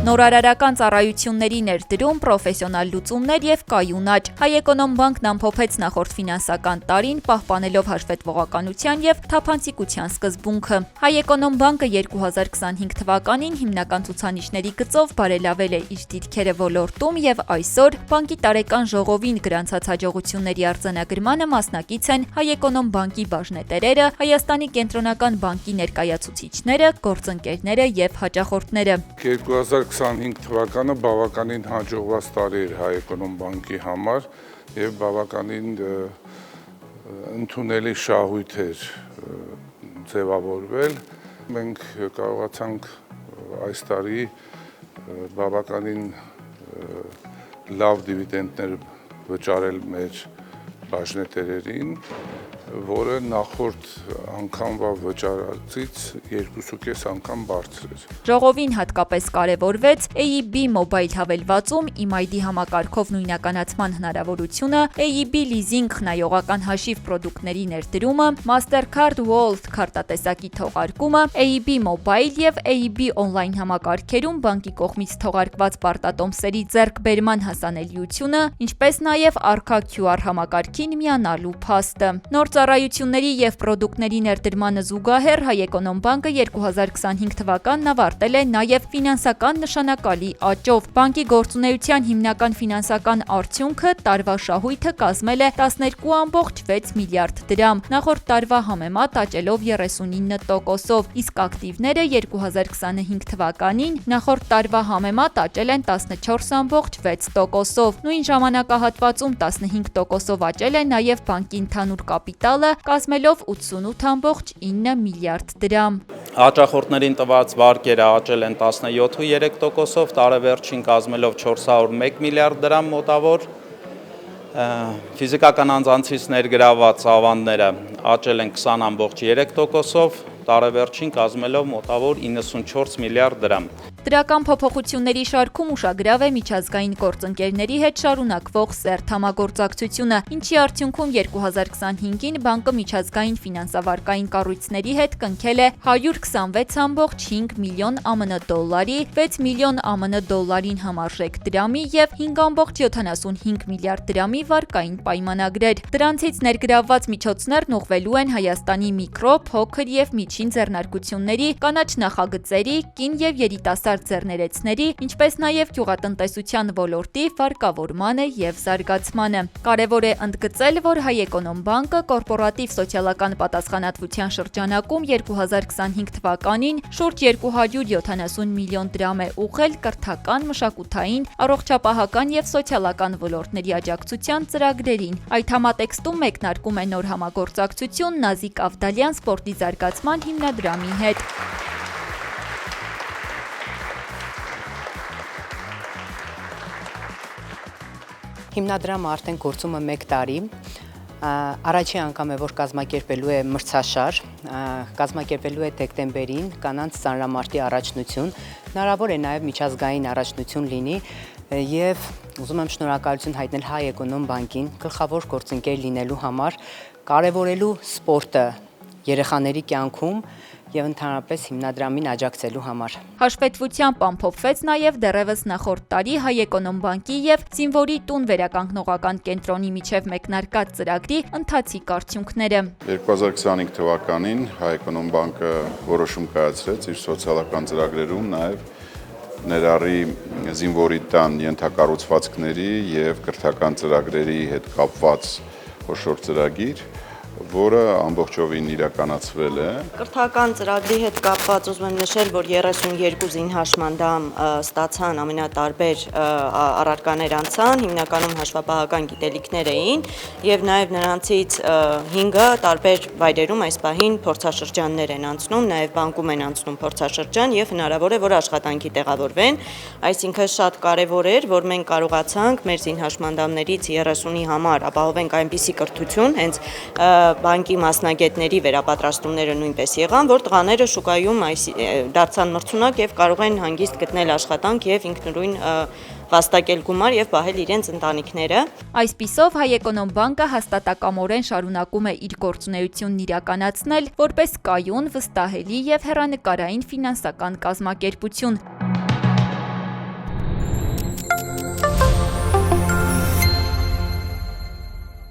Նորարարական ծառայությունների ներդրում, պրոֆեսիոնալ լուծումներ եւ կայուն աճ։ Հայէկոնոմբանկն ամփոփեց նախորդ ֆինանսական տարին, պահպանելով հաշվետվողականության եւ թափանցիկության սկզբունքը։ Հայէկոնոմբանկը 2025 թվականին հիմնական ցուցանիշների գծով բարելավել է իր դիրքերը ոլորտում եւ այսօր բանկի տարեկան ժողովին գրանցած հաջողությունների արձանագրմանը մասնակից են Հայէկոնոմբանկի բաժնետերերը, Հայաստանի կենտրոնական բանկի ներկայացուցիչները, գործընկերները եւ հաճախորդները։ 2025 թվականը բավականին հաջողված տարի էր Հայէկոնոմբանկի համար եւ բավականին ընդունելի շահույթ էր ձևավորվել։ Մենք կարողացանք այս տարի բավականին լավ դիվիդենդներ վճարել մեր բաժնետերերին, որը նախորդ անգամվա վճարածից 2.5 անգամ բարձր էր։ Ժողովին հատկապես կարևորվեց AEB մոբայլ հավելվածում IM-ID համակարգով նույնականացման հնարավորությունը, AEB լիզինգ խնայողական հաշիվ պրոդուկտների ներդրումը, Mastercard World քարտատեսակի թողարկումը, AEB մոբայլ եւ AEB on-line համակարգերում բանկի կողմից թողարկված պարտատոմսերի ձեռքբերման հասանելիությունը, ինչպես նաեւ առկա QR համակարգին միանալու փաստը։ Նոր ծառայությունների եւ պրոդուկտների ներդրմանը զուգահեռ Հայէկոնոմբանկը 2025 թվականն ավարտել է նաեւ ֆինանսական նշանակալի աճով։ Բանկի գործունեության հիմնական ֆինանսական արդյունքը տարվա շահույթը կազմել է 12.6 միլիարդ դրամ, նախորդ տարվա համեմատ աճելով 39%-ով, իսկ ակտիվները 2025 թվականին նախորդ տարվա համեմատ աճել են 14.6%-ով։ Նույն ժամանակահատվածում 15%-ով աճել է նաեւ բանկի ընդհանուր կապիտալը, կազմելով 88.9 միլիարդ դրամ։ Հաճախորդներին տված վարկերը աճել են 17.3%-ով, տարեվերջին կազմելով 401 միլիարդ դրամ մոտավոր։ Ֆիզիկական անձանցից ներգրավված ավանդները աճել են 20.3%-ով, տարեվերջին կազմելով մոտավոր 94 միլիարդ դրամ։ Դրական փոփոխությունների շարքում ուշագրավ է միջազգային գործընկերների հետ շարունակվող սերտ համագործակցությունը, ինչի արդյունքում 2025-ին բանկը միջազգային ֆինանսավարկային կառույցների հետ կնքել է 126.5 միլիոն ԱՄՆ դոլարի, 6 միլիոն ԱՄՆ դոլարին համարժեք դրամի եւ 5.75 միլիարդ դրամի վարկային պայմանագրեր։ Դրանցից ներգրավված միջոցներն ուղղվելու են Հայաստանի միկրո, փոքր եւ միջին ձեռնարկությունների, կանաչ նախագծերի, կին եւ երիտասարդ ձեռներեցների, ինչպես նաև գյուղատնտեսության ոլորտի վարկավորմանը եւ զարգացմանը։ Կարևոր է ընդգծել, որ Հայէկոնոմբանկը կորպորատիվ սոցիալական պատասխանատվության շրջանակում 2025 թվականին շուրջ 270 միլիոն դրամ է ուղղել կրթական, մշակութային, առողջապահական եւ սոցիալական ոլորտների աջակցության ծրագրերին։ Այդ համատեքստում մեկնարկում է նոր համագործակցություն Նազիկ Ավդալյան սպորտի զարգացման հիմնադրամի հետ։ Հիմնադրամը արդեն գործում է 1 տարի, առաջի անգամ է, որ կազմակերպելու է մրցաշար, կազմակերպելու է դեկտեմբերին կանանց ծանրամարտի առաջնություն, հնարավոր է նաև միջազգային առաջնություն լինի եւ ուզում եմ շնորհակալություն հայտնել Հայէկոնոմբանկին գլխավոր գործընկեր լինելու համար, կարևորելու սպորտը երեխաների կյանքում եւ ընդհանրապես հիմնադրամին աջակցելու համար։ Հաշվետվությամբ ամփոփվեց նաեւ դեռևս նախորդ տարի Հայէկոնոմբանկի եւ Զինվորի տուն վերականգնողական կենտրոնի միջև մեկնարկած ծրագրի ընթացիկ արդյունքները։ 2025 թվականին Հայէկոնոմբանկը որոշում կայացրեց իր սոցիալական ծրագրերում նաեւ ներառի Զինվորի տան ենթակառուցվածքների եւ կրթական ծրագրերի հետ կապված խոշոր ծրագիր, որը ամբողջովին իրականացվել է։ Կրթական ծրագրի հետ կապված ուզում եմ նշել, որ 32 զինհաշմանդամ ստացան, ամենատարբեր առարկաներ անցան, հիմնականում հաշվապահական գիտելիքներ էին եւ նաեւ նրանցից 5-ը տարբեր վայրերում այս պահին փորձաշրջաններ են անցնում, նաեւ բանկում են անցնում փորձաշրջան եւ հնարավոր է, որ աշխատանքի տեղավորվեն, այսինքն շատ կարեւոր էր, որ մենք կարողացանք մեր զինհաշմանդամներից 30-ի համար ապահովենք այնպիսի կրթություն, հենց բանկի մասնագետների վերապատրաստումները նույնպես եղան, որ տղաները շուկայում դարձան մրցունակ եւ կարող են հանգիստ գտնել աշխատանք եւ ինքնուրույն վաստակել գումար եւ պահել իրենց ընտանիքները։ Այսպիսով Հայէկոնոմբանկը հաստատակամորեն շարունակում է իր գործունեությունն իրականացնել որպես կայուն, վստահելի եւ հեռանկարային ֆինանսական կազմակերպություն։